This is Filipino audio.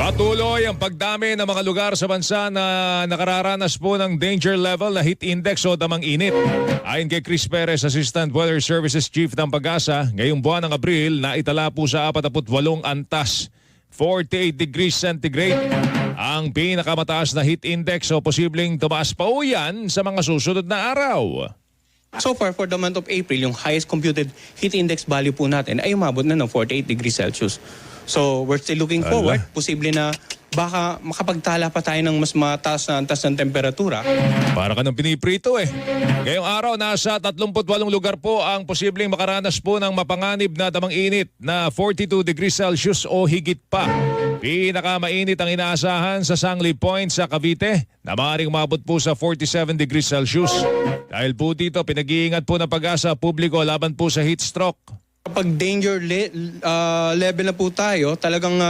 Patuloy ang pagdami ng mga lugar sa bansa na nakararanas po ng danger level na heat index o damang init. Ayon kay Chris Perez, Assistant Weather Services Chief ng Pag-asa, ngayong buwan ng Abril na itala po sa 48 antas, 48 degrees centigrade. Ang pinakamataas na heat index o posibleng tumaas pa po yan sa mga susunod na araw. So far, for the month of April, yung highest computed heat index value po natin ay umabot na ng 48 degrees Celsius. So we're still looking forward. Posible na baka makapagtala pa tayo ng mas mataas na antas ng temperatura. Para ka ng piniprito eh. Ngayong araw, nasa 38 lugar po ang posibleng makaranas po ng mapanganib na damang init na 42 degrees Celsius o higit pa. Pinakamainit ang inaasahan sa Sangli Point sa Cavite na maaaring umabot po sa 47 degrees Celsius. Dahil po dito, pinag-iingat po ng Pag-asa publiko laban po sa heat stroke. Kapag danger level na po tayo, talagang